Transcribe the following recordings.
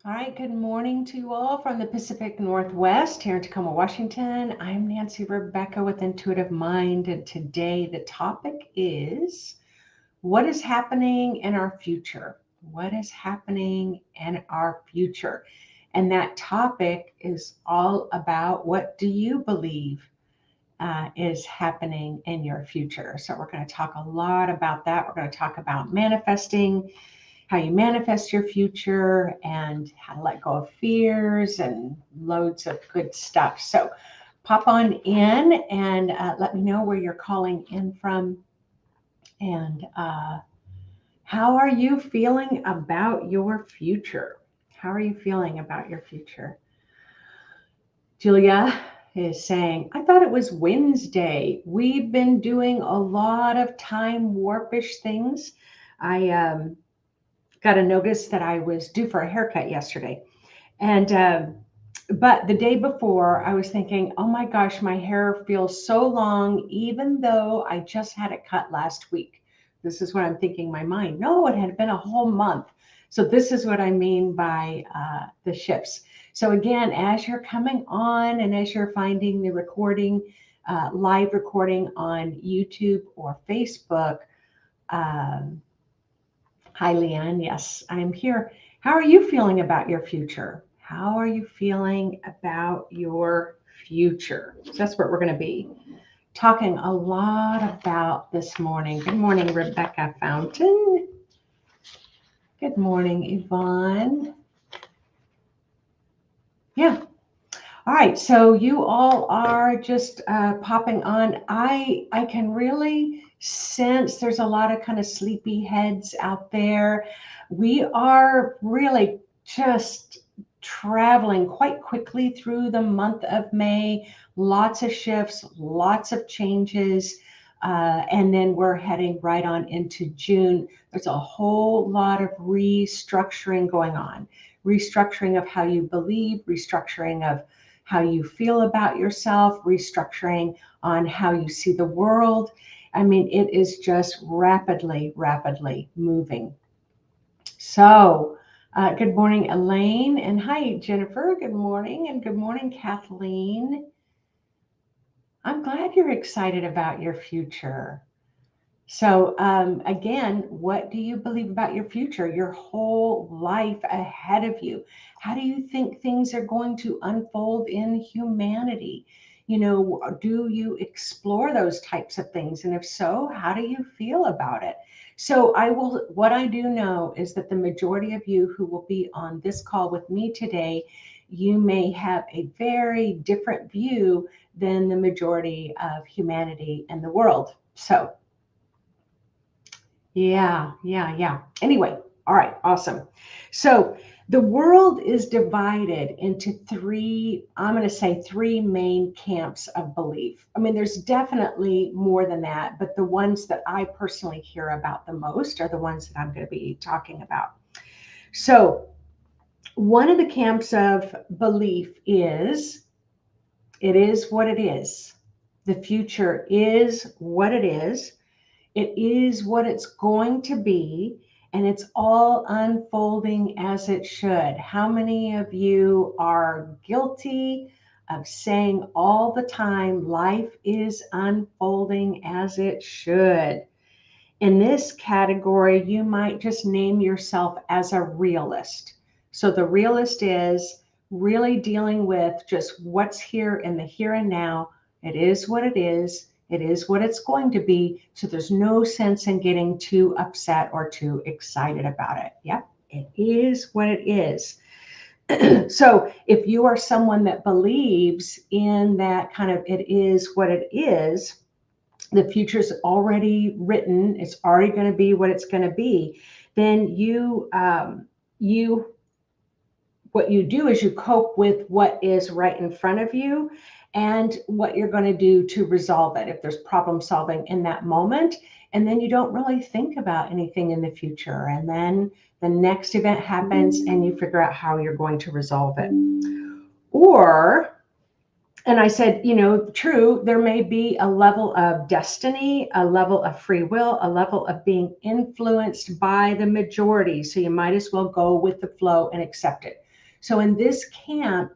All right, good morning to you all from the Pacific Northwest here in Tacoma, Washington. I'm Nancy Rebecca with Intuitive Mind, and today the topic is what is happening in our future? What is happening in our future? And that topic is all about what do you believe is happening in your future? So, we're going to talk a lot about that. We're going to talk about manifesting, how you manifest your future, and how to let go of fears and loads of good stuff. So pop on in and let me know where you're calling in from, and how are you feeling about your future? How are you feeling about your future? Julia is saying, I thought it was Wednesday. We've been doing a lot of time warpish things. I got a notice that I was due for a haircut yesterday. And, but the day before, I was thinking, oh my gosh, my hair feels so long, even though I just had it cut last week. This is what I'm thinking in my mind. No, it had been a whole month. So, this is what I mean by the shifts. So, again, as you're coming on and as you're finding the recording, live recording on YouTube or Facebook, um, hi, Leanne. Yes, I'm here. How are you feeling about your future? How are you feeling about your future? So that's what we're going to be talking a lot about this morning. Good morning, Rebecca Fountain. Good morning, Yvonne. Yeah. All right. So you all are just popping on. I can really sense there's a lot of kind of sleepy heads out there. We are really just traveling quite quickly through the month of May. Lots of shifts, lots of changes. And then we're heading right on into June. There's a whole lot of restructuring going on, restructuring of how you believe, restructuring of how you feel about yourself, restructuring on how you see the world. I mean, it is just rapidly, rapidly moving. So, good morning, Elaine. And hi, Jennifer. Good morning. And good morning, Kathleen. I'm glad you're excited about your future. So, again, what do you believe about your future, your whole life ahead of you? How do you think things are going to unfold in humanity? You know, do you explore those types of things? And if so, how do you feel about it? So, what I do know is that the majority of you who will be on this call with me today, you may have a very different view than the majority of humanity and the world. So, yeah. Anyway, all right, awesome. So the world is divided into three, I'm going to say three main camps of belief. I mean, there's definitely more than that, but the ones that I personally hear about the most are the ones that I'm going to be talking about. So one of the camps of belief is it is what it is. The future is what it is. It is what it's going to be, and it's all unfolding as it should. How many of you are guilty of saying all the time, life is unfolding as it should? In this category, you might just name yourself as a realist. So the realist is really dealing with just what's here in the here and now. It is what it is. It is what it's going to be. So there's no sense in getting too upset or too excited about it. Yep, it is what it is. So if you are someone that believes in that kind of it is what it is, the future's already written, it's already going to be what it's going to be, then you what you do is you cope with what is right in front of you and what you're going to do to resolve it if there's problem solving in that moment. And then you don't really think about anything in the future, and then the next event happens and you figure out how you're going to resolve it. Or, and I said, you know, true, there may be a level of destiny, a level of free will, a level of being influenced by the majority. So you might as well go with the flow and accept it. So in this camp,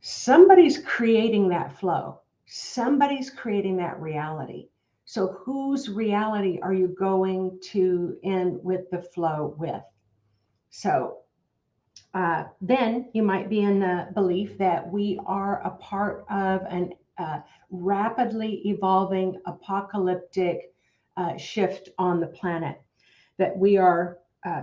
somebody's creating that flow. Somebody's creating that reality. So whose reality are you going to end with the flow with? So then you might be in the belief that we are a part of an rapidly evolving apocalyptic shift on the planet, that we are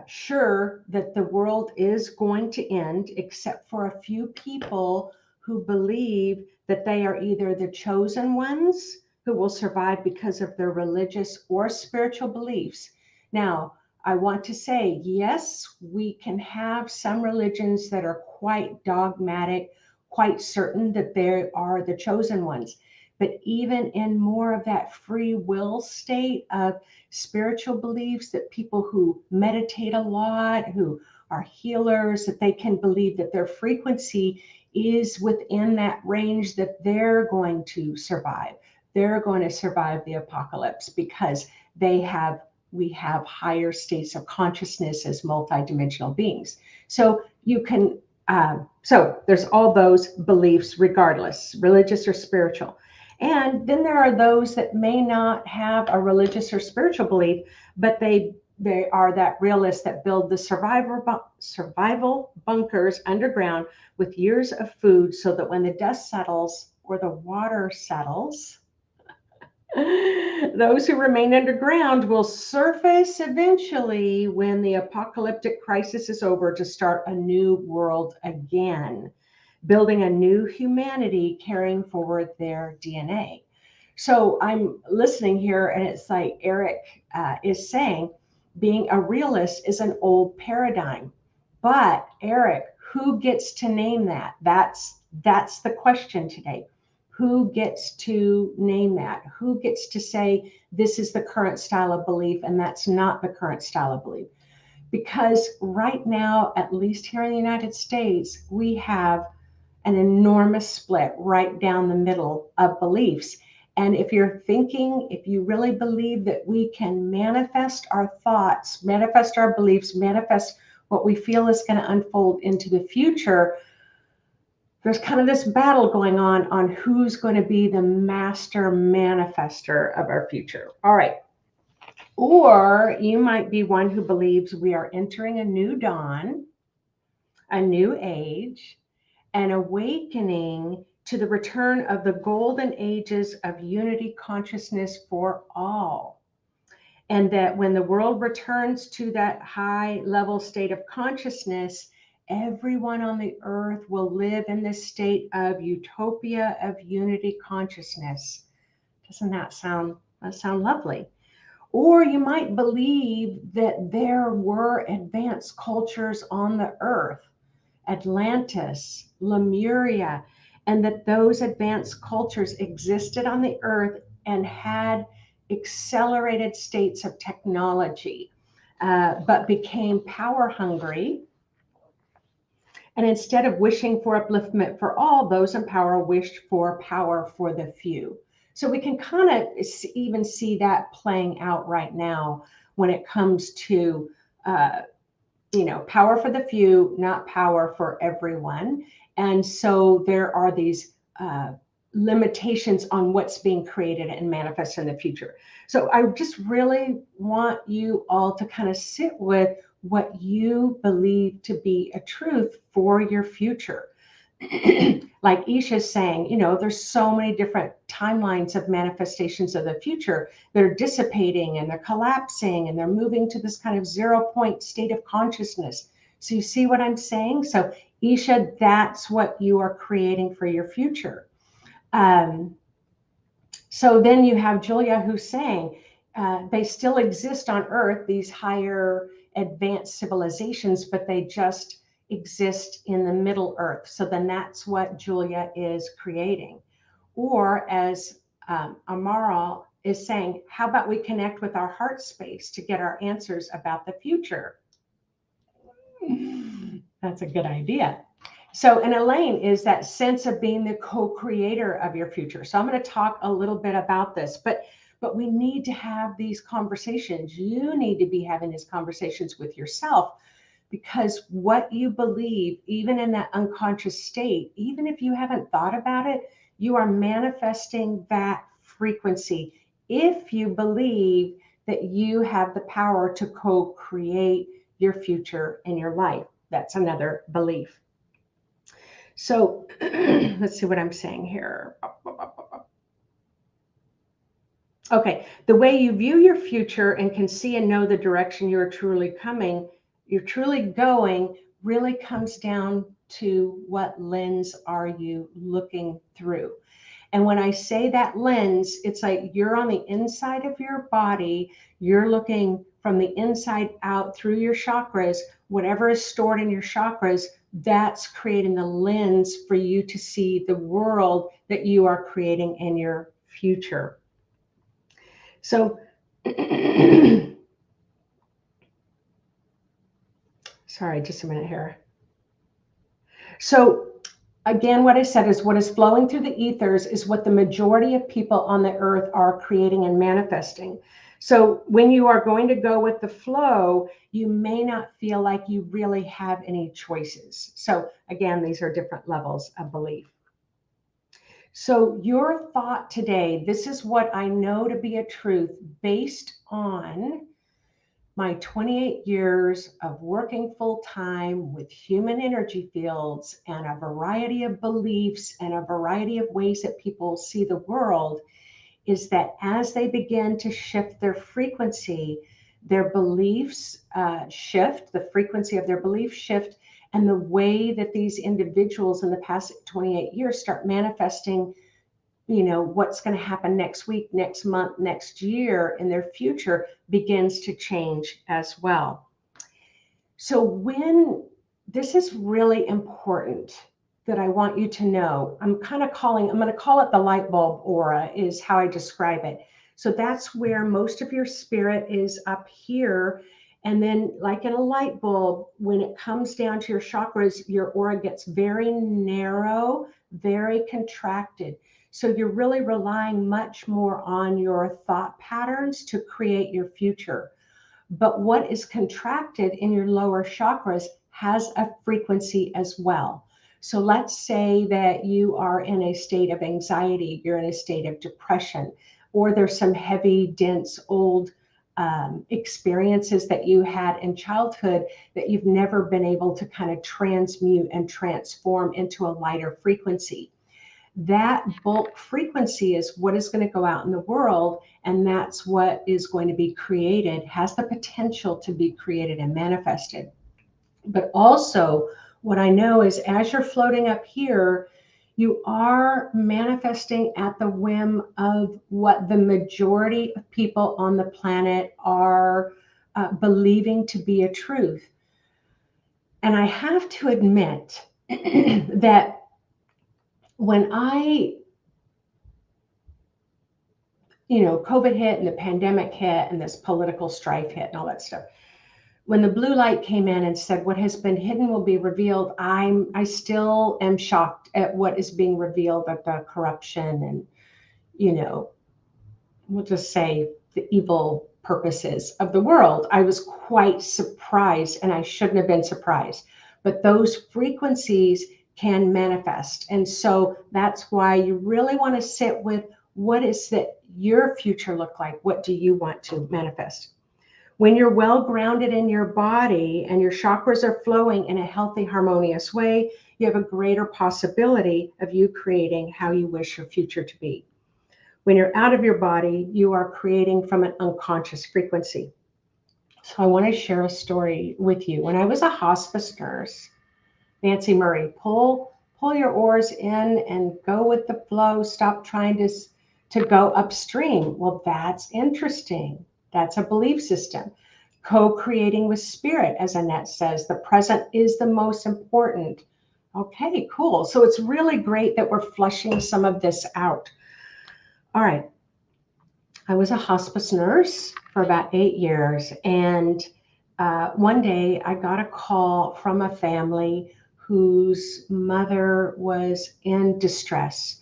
sure that the world is going to end, except for a few people who believe that they are either the chosen ones who will survive because of their religious or spiritual beliefs. Now, I want to say, yes, we can have some religions that are quite dogmatic, quite certain that they are the chosen ones. But even in more of that free will state of spiritual beliefs, that people who meditate a lot, who are healers, that they can believe that their frequency is within that range, that they're going to survive. They're going to survive the apocalypse because we have higher states of consciousness as multidimensional beings. So you can, so there's all those beliefs, regardless, religious or spiritual. And then there are those that may not have a religious or spiritual belief, but they are that realists that build the survival bunkers underground with years of food, so that when the dust settles or the water settles, those who remain underground will surface eventually when the apocalyptic crisis is over, to start a new world again, building a new humanity, carrying forward their DNA. So I'm listening here, and it's like Eric is saying, being a realist is an old paradigm. But Eric, who gets to name that? That's the question today. Who gets to name that? Who gets to say this is the current style of belief and that's not the current style of belief? Because right now, at least here in the United States, we have an enormous split right down the middle of beliefs. And if you're thinking, if you really believe that we can manifest our thoughts, manifest our beliefs, manifest what we feel is going to unfold into the future, there's kind of this battle going on who's going to be the master manifester of our future. All right. Or you might be one who believes we are entering a new dawn, a new age, an awakening to the return of the golden ages of unity consciousness for all. And that when the world returns to that high level state of consciousness, everyone on the earth will live in this state of utopia of unity consciousness. Doesn't that sound lovely? Or you might believe that there were advanced cultures on the earth, Atlantis, Lemuria, and that those advanced cultures existed on the earth and had accelerated states of technology, but became power hungry. And instead of wishing for upliftment for all, those in power wished for power for the few. So we can kind of even see that playing out right now when it comes to, power for the few, not power for everyone. And so there are these limitations on what's being created and manifested in the future. So I just really want you all to kind of sit with what you believe to be a truth for your future. Like Isha's saying, there's so many different timelines of manifestations of the future that are dissipating and they're collapsing and they're moving to this kind of 0 point state of consciousness. So you see what I'm saying? So Isha, that's what you are creating for your future. So then you have Julia who's saying they still exist on Earth, these higher advanced civilizations, but they just exist in the Middle Earth. So then that's what Julia is creating. Or as Amara is saying, how about we connect with our heart space to get our answers about the future? That's a good idea. So, and Elaine is that sense of being the co-creator of your future. So I'm going to talk a little bit about this, but we need to have these conversations. You need to be having these conversations with yourself, because what you believe, even in that unconscious state, even if you haven't thought about it, you are manifesting that frequency. If you believe that you have the power to co-create your future in your life, that's another belief. So let's see what I'm saying here. Okay, the way you view your future and can see and know the direction you're truly going, really comes down to what lens are you looking through. And when I say that lens, it's like you're on the inside of your body, you're looking from the inside out through your chakras, whatever is stored in your chakras, that's creating the lens for you to see the world that you are creating in your future. So, sorry, just a minute here. So, again, what I said is what is flowing through the ethers is what the majority of people on the earth are creating and manifesting. So, when you are going to go with the flow, you may not feel like you really have any choices. So, again, these are different levels of belief. So, your thought today, this is what I know to be a truth based on my 28 years of working full time with human energy fields and a variety of beliefs and a variety of ways that people see the world, is that as they begin to shift their frequency, their beliefs shift, the frequency of their beliefs shift, and the way that these individuals in the past 28 years start manifesting, what's going to happen next week, next month, next year in their future begins to change as well. So this is really important that I want you to know. I'm going to call it the light bulb aura is how I describe it. So that's where most of your spirit is up here. And then like in a light bulb, when it comes down to your chakras, your aura gets very narrow, very contracted. So you're really relying much more on your thought patterns to create your future. But what is contracted in your lower chakras has a frequency as well. So let's say that you are in a state of anxiety, you're in a state of depression, or there's some heavy, dense, old experiences that you had in childhood that you've never been able to kind of transmute and transform into a lighter frequency. That bulk frequency is what is going to go out in the world, and that's what is going to be created, has the potential to be created and manifested. But also, what I know is as you're floating up here, you are manifesting at the whim of what the majority of people on the planet are believing to be a truth. And I have to admit that when COVID hit and the pandemic hit and this political strife hit and all that stuff, when the blue light came in and said, what has been hidden will be revealed, I still am shocked at what is being revealed, at the corruption and, we'll just say the evil purposes of the world. I was quite surprised, and I shouldn't have been surprised. But those frequencies can manifest. And so that's why you really want to sit with what is that your future look like? What do you want to manifest? When you're well grounded in your body and your chakras are flowing in a healthy, harmonious way, you have a greater possibility of you creating how you wish your future to be. When you're out of your body, you are creating from an unconscious frequency. So I want to share a story with you. When I was a hospice nurse, Nancy Murray, pull your oars in and go with the flow. Stop trying to go upstream. Well, that's interesting. That's a belief system. Co-creating with spirit, as Annette says, the present is the most important. Okay, cool. So it's really great that we're flushing some of this out. All right. I was a hospice nurse for about 8 years. And one day I got a call from a family whose mother was in distress.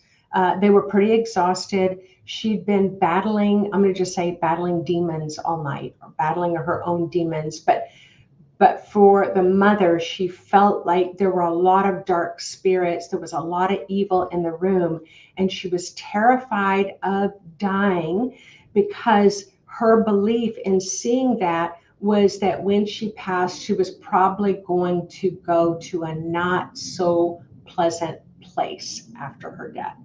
They were pretty exhausted. She'd been battling, I'm going to just say battling demons all night, or battling her own demons. But But for the mother, she felt like there were a lot of dark spirits. There was a lot of evil in the room. And she was terrified of dying because her belief in seeing that was that when she passed, she was probably going to go to a not so pleasant place after her death.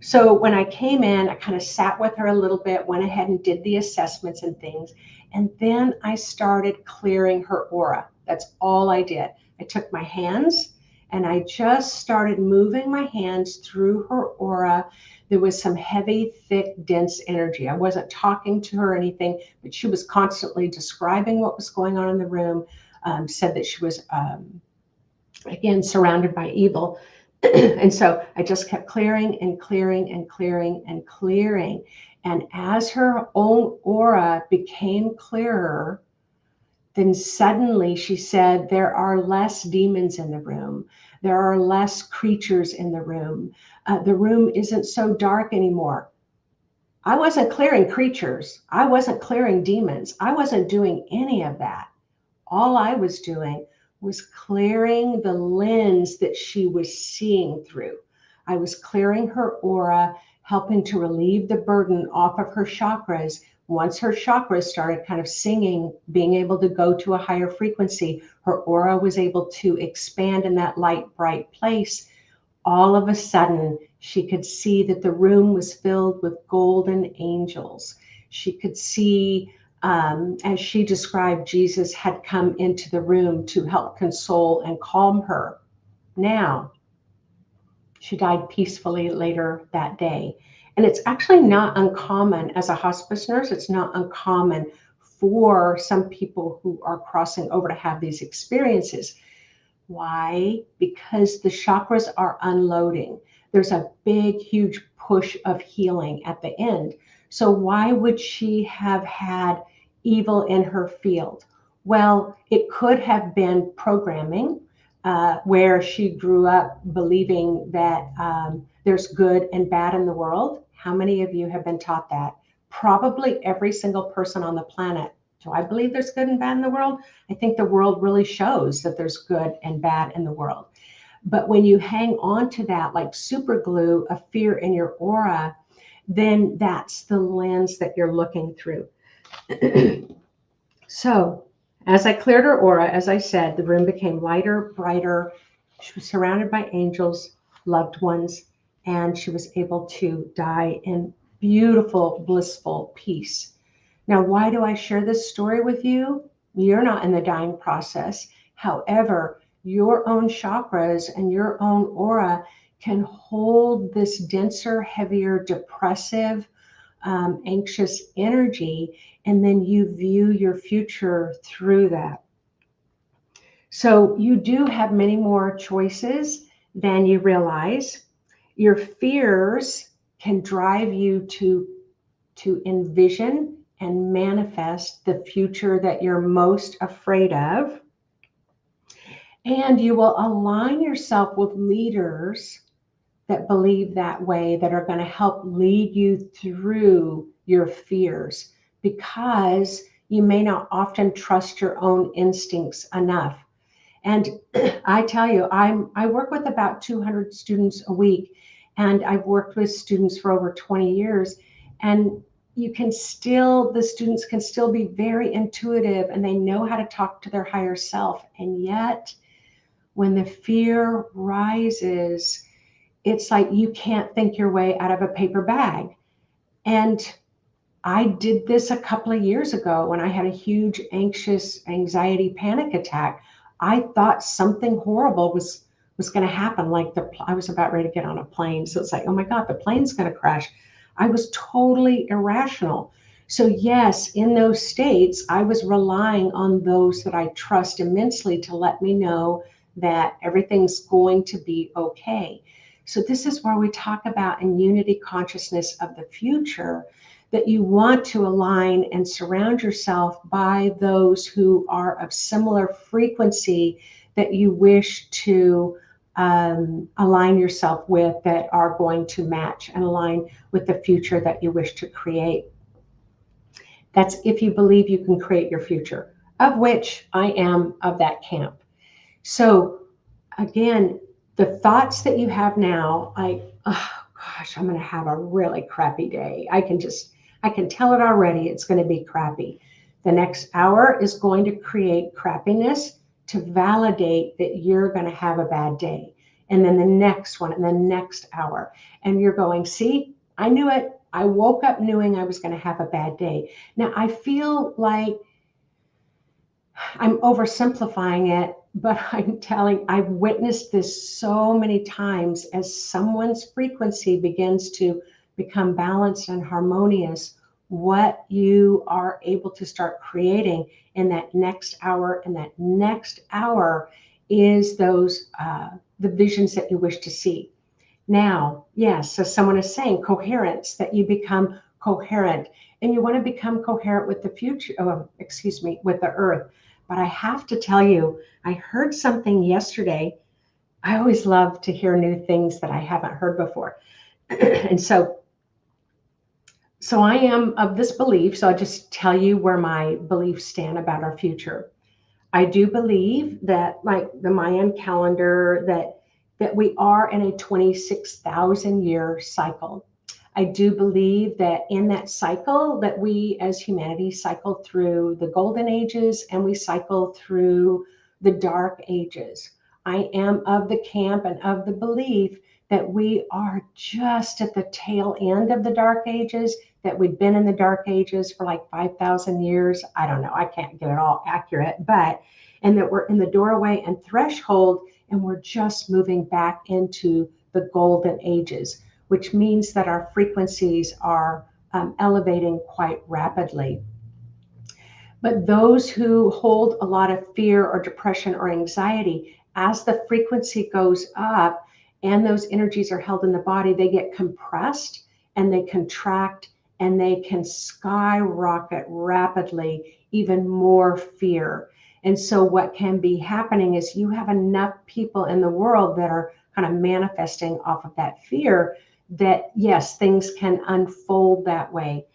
So when I came in, I kind of sat with her a little bit, went ahead and did the assessments and things. And then I started clearing her aura. That's all I did. I took my hands and I just started moving my hands through her aura. There was some heavy, thick, dense energy. I wasn't talking to her or anything, but she was constantly describing what was going on in the room, said that she was, again, surrounded by evil. And so I just kept clearing and clearing and clearing and clearing. And as her own aura became clearer, then suddenly she said, there are less demons in the room. There are less creatures in the room. The room isn't so dark anymore. I wasn't clearing creatures. I wasn't clearing demons. I wasn't doing any of that. All I was doing was clearing the lens that she was seeing through. I was clearing her aura, helping to relieve the burden off of her chakras. Once her chakras started kind of singing, being able to go to a higher frequency, her aura was able to expand in that light, bright place. All of a sudden, she could see that the room was filled with golden angels. She could see, as she described, Jesus had come into the room to help console and calm her. Now, she died peacefully later that day. And it's actually not uncommon as a hospice nurse, it's not uncommon for some people who are crossing over to have these experiences. Why? Because the chakras are unloading. There's a big, huge push of healing at the end. So why would she have had evil in her field? Well, it could have been programming, where she grew up believing that there's good and bad in the world. How many of you have been taught that? Probably every single person on the planet. Do I believe there's good and bad in the world? I think the world really shows that there's good and bad in the world. But when you hang on to that like super glue of fear in your aura, then that's the lens that you're looking through. So as I cleared her aura, as I said, the room became lighter, brighter. She was surrounded by angels, loved ones, and she was able to die in beautiful, blissful peace. Now, why do I share this story with you? You're not in the dying process. However, your own chakras and your own aura can hold this denser, heavier, depressive, anxious energy, and then you view your future through that. So you do have many more choices than you realize. Your fears can drive you to envision and manifest the future that you're most afraid of. And you will align yourself with leaders that believe that way, that are going to help lead you through your fears, because you may not often trust your own instincts enough. And I tell you, I work with about 200 students a week, and I've worked with students for over 20 years. And the students can still be very intuitive and they know how to talk to their higher self. And yet, when the fear rises, it's like you can't think your way out of a paper bag. And I did this a couple of years ago when I had a huge anxiety panic attack. I thought something horrible was going to happen. Like I was about ready to get on a plane. So it's like, oh my God, the plane's going to crash. I was totally irrational. So yes, in those states, I was relying on those that I trust immensely to let me know that everything's going to be okay. So this is where we talk about in unity consciousness of the future, that you want to align and surround yourself by those who are of similar frequency that you wish to align yourself with, that are going to match and align with the future that you wish to create. That's if you believe you can create your future. of which I am of that camp. So again, the thoughts that you have now, oh gosh, I'm going to have a really crappy day. I can tell it already. It's going to be crappy. The next hour is going to create crappiness to validate that you're going to have a bad day. And then the next one, and the next hour. And you're going, see, I knew it. I woke up knowing I was going to have a bad day. Now, I feel like I'm oversimplifying it, but I've witnessed this so many times as someone's frequency begins to become balanced and harmonious, what you are able to start creating in that next hour. And that next hour is the visions that you wish to see. Now, yes, so someone is saying coherence, that you become coherent, and you want to become coherent with the future, with the earth. But I have to tell you, I heard something yesterday. I always love to hear new things that I haven't heard before. And so I am of this belief. So I'll just tell you where my beliefs stand about our future. I do believe that, like the Mayan calendar, that we are in a 26,000 year cycle. I do believe that in that cycle that we as humanity cycle through the golden ages and we cycle through the dark ages. I am of the camp and of the belief that we are just at the tail end of the dark ages, that we've been in the dark ages for like 5,000 years. I don't know, I can't get it all accurate, and that we're in the doorway and threshold, and we're just moving back into the golden ages, which means that our frequencies are elevating quite rapidly. But those who hold a lot of fear or depression or anxiety, as the frequency goes up and those energies are held in the body, they get compressed and they contract and they can skyrocket rapidly, even more fear. And so what can be happening is you have enough people in the world that are kind of manifesting off of that fear that, yes, things can unfold that way.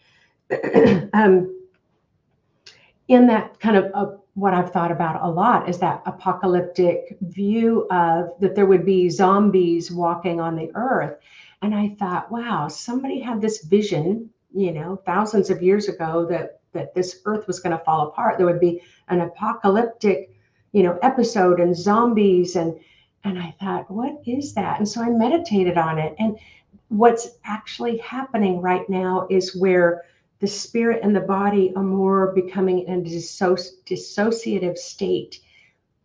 In that kind of what I've thought about a lot is that apocalyptic view of that there would be zombies walking on the earth. And I thought, wow, somebody had this vision, thousands of years ago that this earth was going to fall apart. There would be an apocalyptic, episode and zombies. And I thought, what is that? And so I meditated on it. And what's actually happening right now is where the spirit and the body are more becoming in a dissociative state.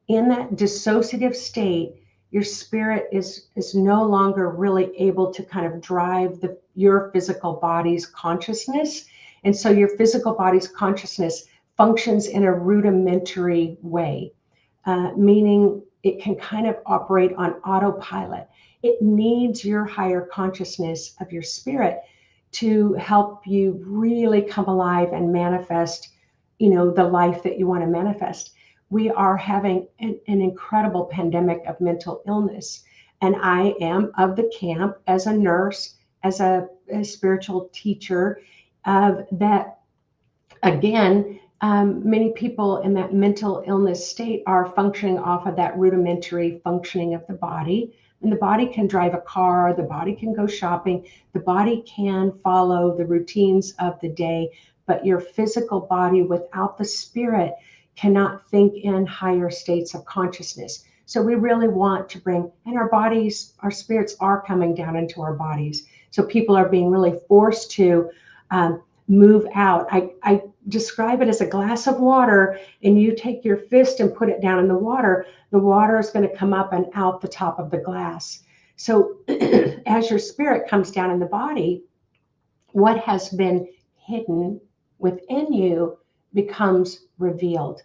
In that dissociative state, your spirit is no longer really able to kind of drive your physical body's consciousness. And so your physical body's consciousness functions in a rudimentary way, meaning it can kind of operate on autopilot. It needs your higher consciousness of your spirit to help you really come alive and manifest, the life that you want to manifest. We are having an incredible pandemic of mental illness. And I am of the camp as a nurse, as a spiritual teacher, that, again, many people in that mental illness state are functioning off of that rudimentary functioning of the body. And the body can drive a car, the body can go shopping, the body can follow the routines of the day, but your physical body without the spirit cannot think in higher states of consciousness. So we really want to bring, and our spirits are coming down into our bodies. So people are being really forced to move out. I describe it as a glass of water, and you take your fist and put it down in the water is going to come up and out the top of the glass. So as your spirit comes down in the body, what has been hidden within you becomes revealed.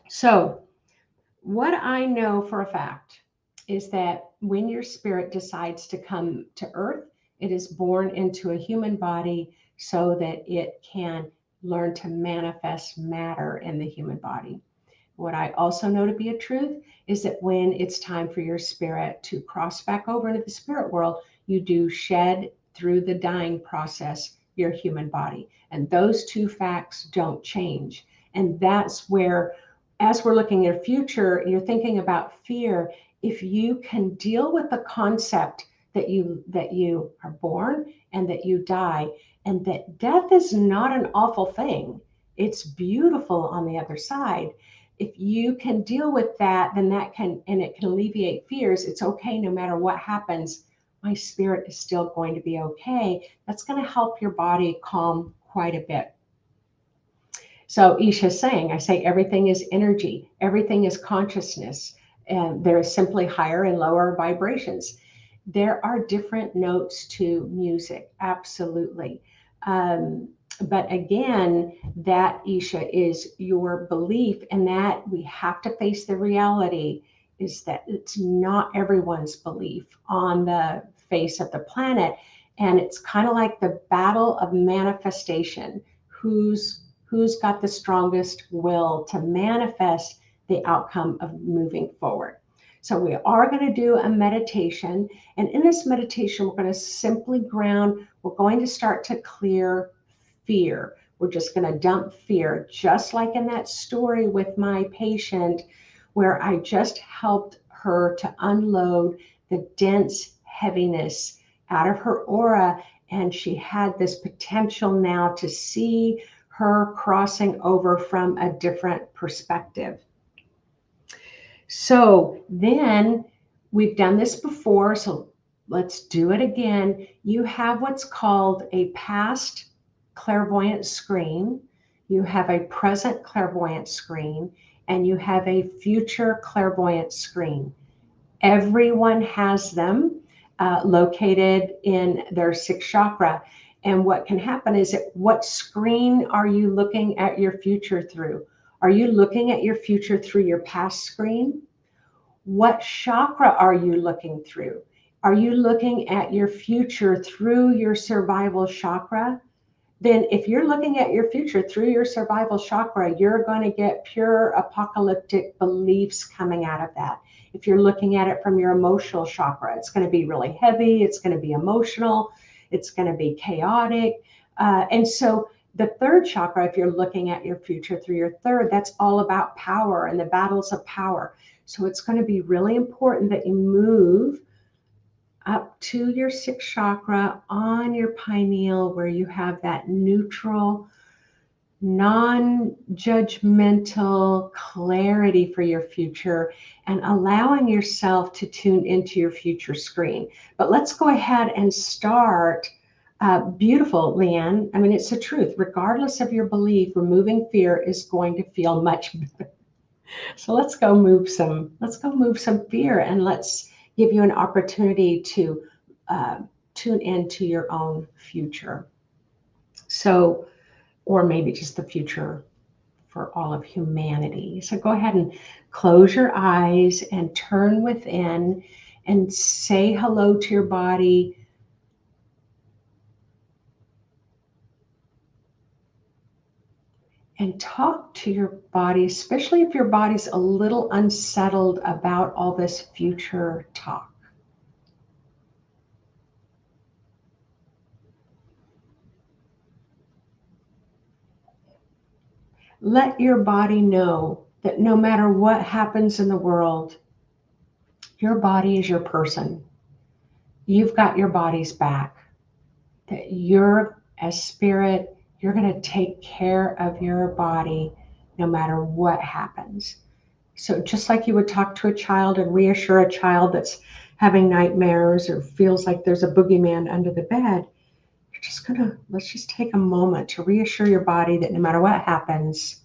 So what I know for a fact is that when your spirit decides to come to earth, it is born into a human body so that it can learn to manifest matter in the human body. What I also know to be a truth is that when it's time for your spirit to cross back over into the spirit world, you do shed through the dying process your human body. And those two facts don't change. And that's where, as we're looking at a future, you're thinking about fear. If you can deal with the concept that you are born and that you die, and that death is not an awful thing, it's beautiful on the other side. If you can deal with that, then that can, and it can alleviate fears. It's okay no matter what happens. My spirit is still going to be okay. That's going to help your body calm quite a bit. So Isha's saying, I say everything is energy, everything is consciousness, and there is simply higher and lower vibrations. There are different notes to music, absolutely. But again, that, Isha, is your belief, and that we have to face the reality is that it's not everyone's belief on the face of the planet. And it's kind of like the battle of manifestation. Who's got the strongest will to manifest the outcome of moving forward. So we are going to do a meditation. And in this meditation, we're going to simply ground. We're going to start to clear fear. We're just going to dump fear, just like in that story with my patient, where I just helped her to unload the dense heaviness out of her aura. And she had this potential now to see her crossing over from a different perspective. So then we've done this before, so let's do it again. You have what's called a past clairvoyant screen, you have a present clairvoyant screen, and you have a future clairvoyant screen. Everyone has them located in their sixth chakra. And what can happen is that, what screen are you looking at your future through? Are you looking at your future through your past screen? What chakra are you looking through? Are you looking at your future through your survival chakra? Then if you're looking at your future through your survival chakra, you're going to get pure apocalyptic beliefs coming out of that. If you're looking at it from your emotional chakra, it's going to be really heavy, it's going to be emotional, it's going to be chaotic. And so the third chakra, if you're looking at your future through your third, that's all about power and the battles of power. So it's going to be really important that you move up to your sixth chakra on your pineal, where you have that neutral, non-judgmental clarity for your future, and allowing yourself to tune into your future screen. But let's go ahead and start. Beautiful, Leanne. I mean, it's the truth. Regardless of your belief, removing fear is going to feel much better. So let's go move some fear, and let's give you an opportunity to tune into your own future. So, or maybe just the future for all of humanity. So go ahead and close your eyes and turn within and say hello to your body. And talk to your body, especially if your body's a little unsettled about all this future talk. Let your body know that no matter what happens in the world, your body is your person. You've got your body's back. That you're, as spirit, you're going to take care of your body no matter what happens. So just like you would talk to a child and reassure a child that's having nightmares or feels like there's a boogeyman under the bed, let's just take a moment to reassure your body that no matter what happens,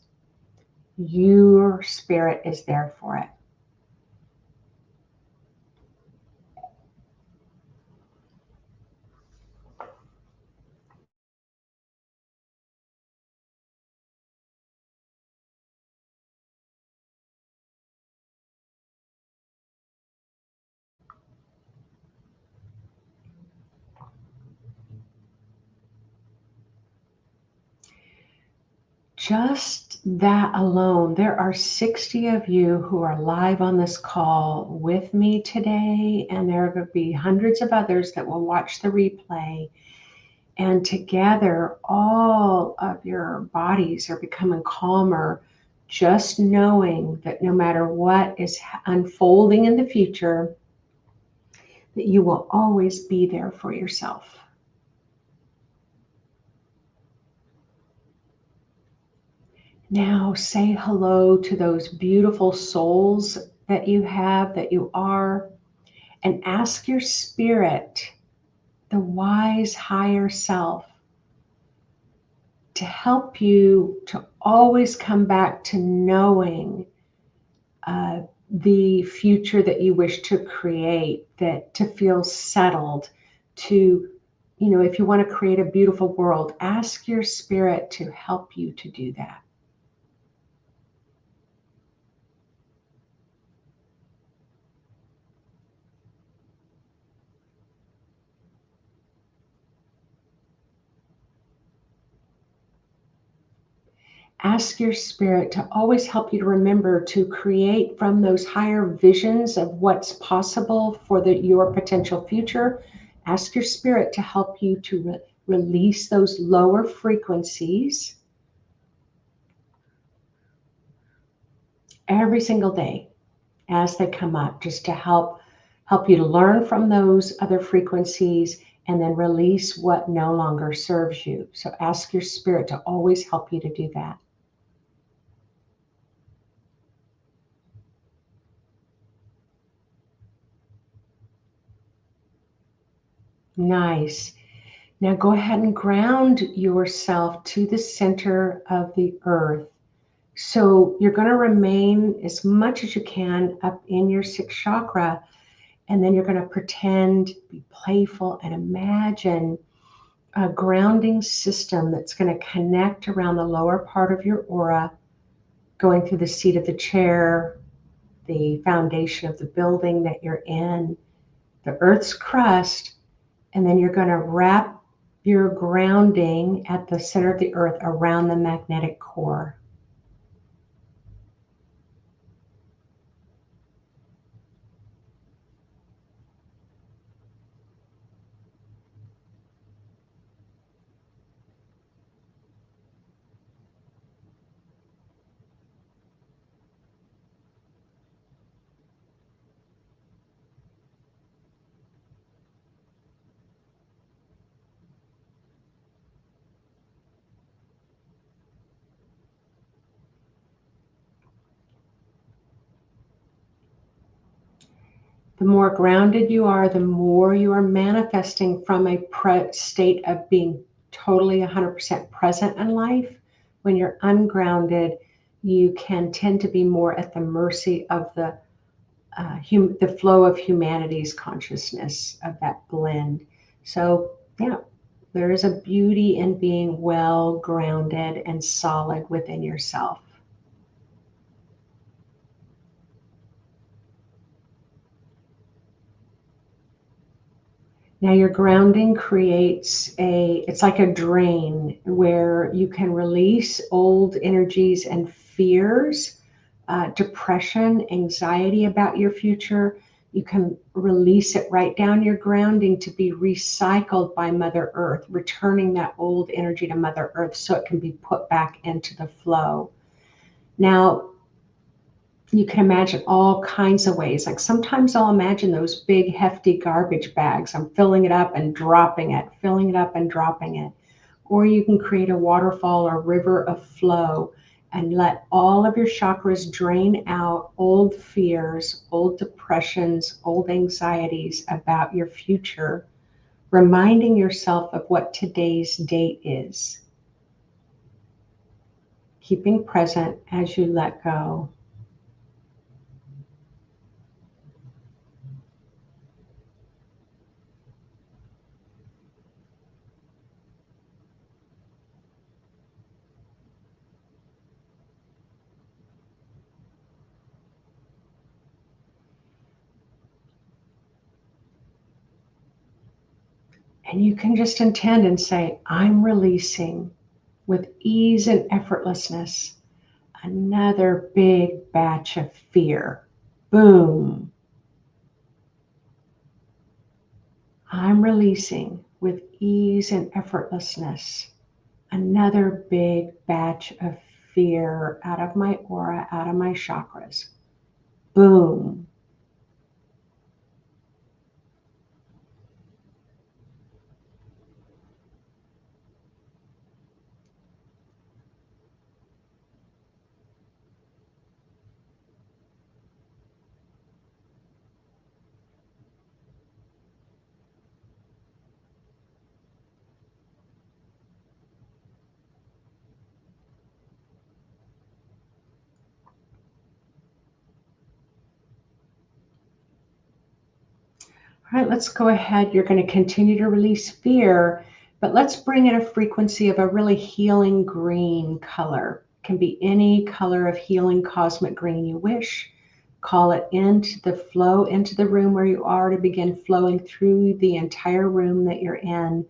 your spirit is there for it. Just that alone, there are 60 of you who are live on this call with me today, and there are going to be hundreds of others that will watch the replay. And together, all of your bodies are becoming calmer, just knowing that no matter what is unfolding in the future, that you will always be there for yourself. Now say hello to those beautiful souls that you have, that you are, and ask your spirit, the wise higher self, to help you to always come back to knowing the future that you wish to create, that to feel settled, to, if you want to create a beautiful world, ask your spirit to help you to do that. Ask your spirit to always help you to remember to create from those higher visions of what's possible for your potential future. Ask your spirit to help you to release those lower frequencies every single day as they come up, just to help you to learn from those other frequencies and then release what no longer serves you. So ask your spirit to always help you to do that. Nice. Now go ahead and ground yourself to the center of the earth. So you're going to remain as much as you can up in your sixth chakra, and then you're going to pretend, be playful, and imagine a grounding system that's going to connect around the lower part of your aura, going through the seat of the chair, the foundation of the building that you're in, the earth's crust, and then you're going to wrap your grounding at the center of the earth around the magnetic core. The more grounded you are, the more you are manifesting from a state of being totally 100% present in life. When you're ungrounded, you can tend to be more at the mercy of the flow of humanity's consciousness, of that blend. So, yeah, there is a beauty in being well grounded and solid within yourself. Now your grounding creates it's like a drain where you can release old energies and fears, depression, anxiety about your future. You can release it right down your grounding to be recycled by Mother Earth, returning that old energy to Mother Earth so it can be put back into the flow. Now, you can imagine all kinds of ways. Like sometimes I'll imagine those big, hefty garbage bags. I'm filling it up and dropping it, filling it up and dropping it. Or you can create a waterfall or river of flow and let all of your chakras drain out old fears, old depressions, old anxieties about your future, reminding yourself of what today's date is. Keeping present as you let go. And you can just intend and say, I'm releasing with ease and effortlessness another big batch of fear. Boom. I'm releasing with ease and effortlessness. Another big batch of fear out of my aura, out of my chakras. Boom. All right, let's go ahead. You're going to continue to release fear, but let's bring in a frequency of a really healing green color. It can be any color of healing cosmic green you wish. Call it into the flow into the room where you are to begin flowing through the entire room that you're in,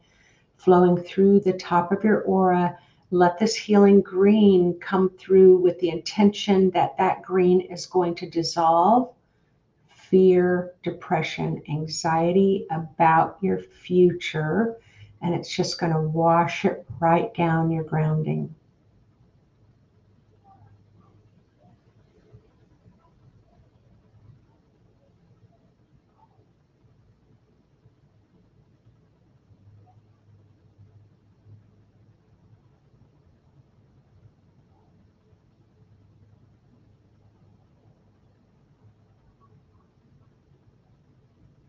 flowing through the top of your aura. Let this healing green come through with the intention that that green is going to dissolve fear, depression, anxiety about your future, and it's just going to wash it right down your grounding.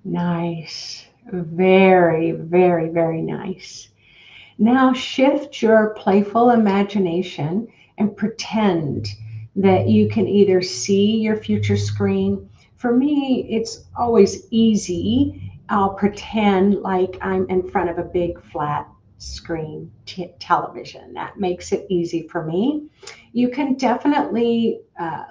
Nice. Very, very, very nice. Now shift your playful imagination and pretend that you can either see your future screen. For me, it's always easy. I'll pretend like I'm in front of a big flat screen television. That makes it easy for me. You can definitely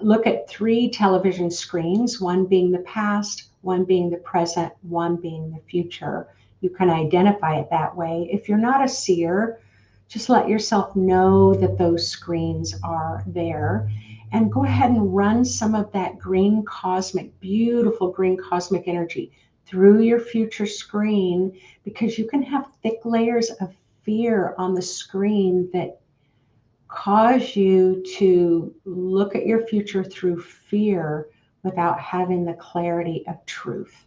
look at three television screens, one being the past, one being the present, one being the future. You can identify it that way. If you're not a seer, just let yourself know that those screens are there and go ahead and run some of that green cosmic, beautiful green cosmic energy through your future screen, because you can have thick layers of fear on the screen that cause you to look at your future through fear without having the clarity of truth.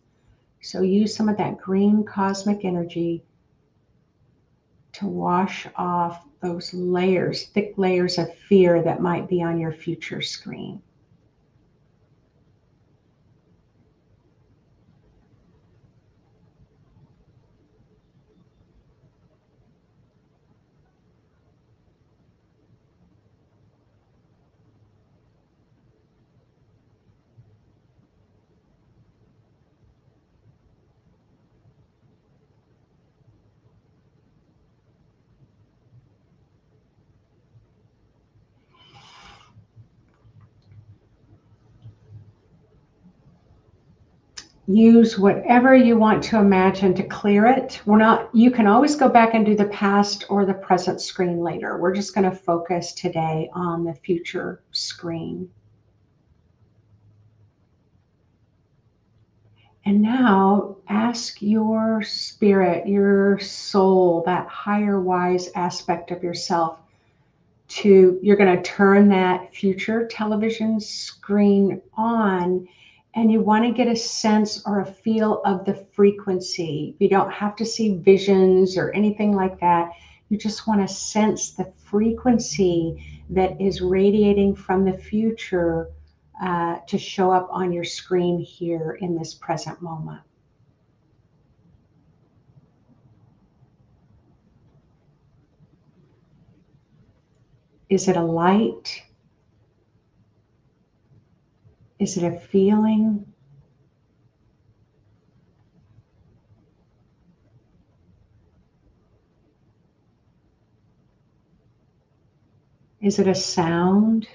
So use some of that green cosmic energy to wash off those layers, thick layers of fear that might be on your future screen. Use whatever you want to imagine to clear it. You can always go back and do the past or the present screen later. We're just going to focus today on the future screen. And now ask your spirit, your soul, that higher wise aspect of yourself you're going to turn that future television screen on, and you want to get a sense or a feel of the frequency. You don't have to see visions or anything like that. You just want to sense the frequency that is radiating from the future to show up on your screen here in this present moment. Is it a light? Is it a feeling? Is it a sound?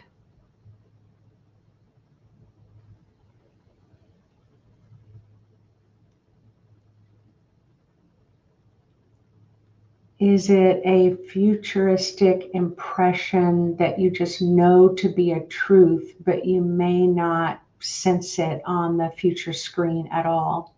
Is it a futuristic impression that you just know to be a truth, but you may not sense it on the future screen at all?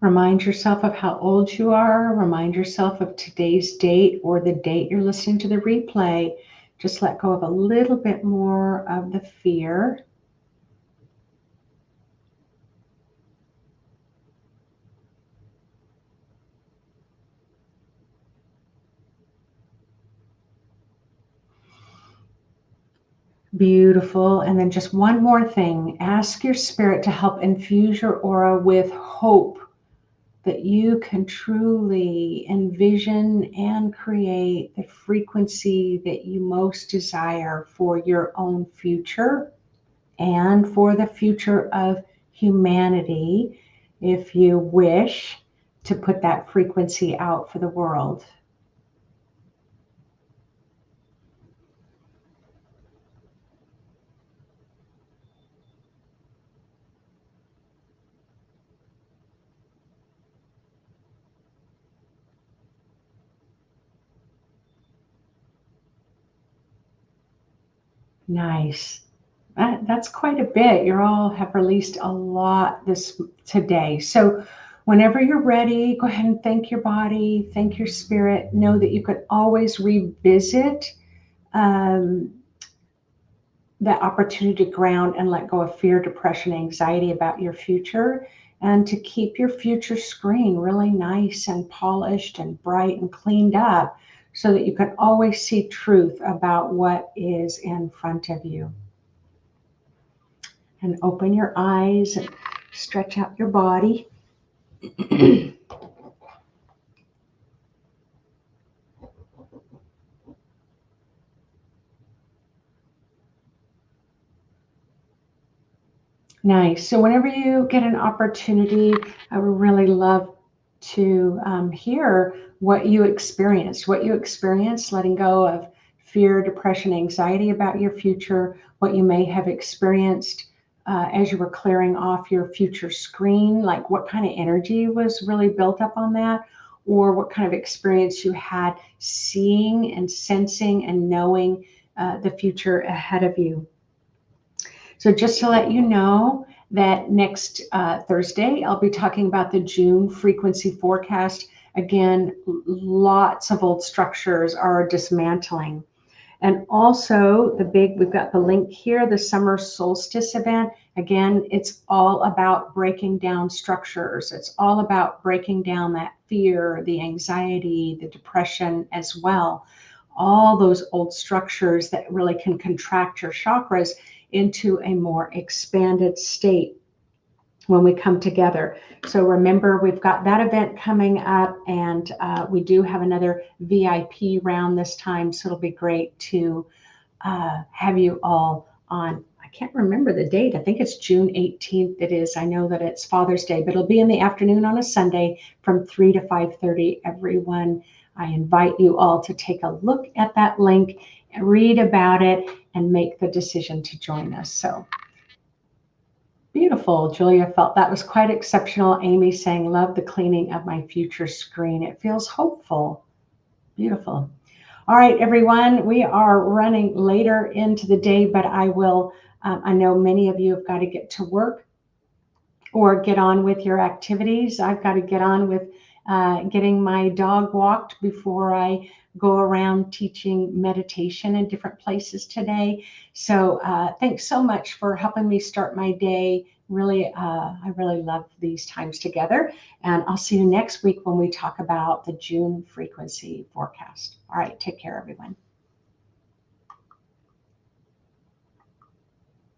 Remind yourself of how old you are. Remind yourself of today's date or the date you're listening to the replay. Just let go of a little bit more of the fear. Beautiful. And then just one more thing. Ask your spirit to help infuse your aura with hope that you can truly envision and create the frequency that you most desire for your own future and for the future of humanity, if you wish to put that frequency out for the world. Nice. That's quite a bit. You all have released a lot this today. So whenever you're ready, go ahead and thank your body, thank your spirit. Know that you can always revisit um, that opportunity to ground and let go of fear, depression, anxiety about your future, and to keep your future screen really nice and polished and bright and cleaned up so that you can always see truth about what is in front of you. And open your eyes and stretch out your body. Nice. So whenever you get an opportunity, I would really love to hear what you experienced, letting go of fear, depression, anxiety about your future, what you may have experienced as you were clearing off your future screen, like what kind of energy was really built up on that, or what kind of experience you had seeing and sensing and knowing the future ahead of you. So just to let you know that next Thursday, I'll be talking about the June frequency forecast. Again, lots of old structures are dismantling. And also we've got the link here, the summer solstice event. Again, it's all about breaking down structures. It's all about breaking down that fear, the anxiety, the depression as well. All those old structures that really can contract your chakras into a more expanded state when we come together. So remember, we've got that event coming up, and we do have another VIP round this time. So it'll be great to have you all on. I can't remember the date. I think it's June 18th. It is. I know that it's Father's Day, but it'll be in the afternoon on a Sunday from 3 to 5:30. Everyone, I invite you all to take a look at that link, read about it, and make the decision to join us. So beautiful. Julia felt that was quite exceptional. Amy saying, love the cleaning of my future screen. It feels hopeful. Beautiful. All right, everyone, we are running later into the day, but I know many of you have got to get to work or get on with your activities. I've got to get on with getting my dog walked before I go around teaching meditation in different places today. So thanks so much for helping me start my day. Really, I really love these times together. And I'll see you next week when we talk about the June frequency forecast. All right, take care, everyone.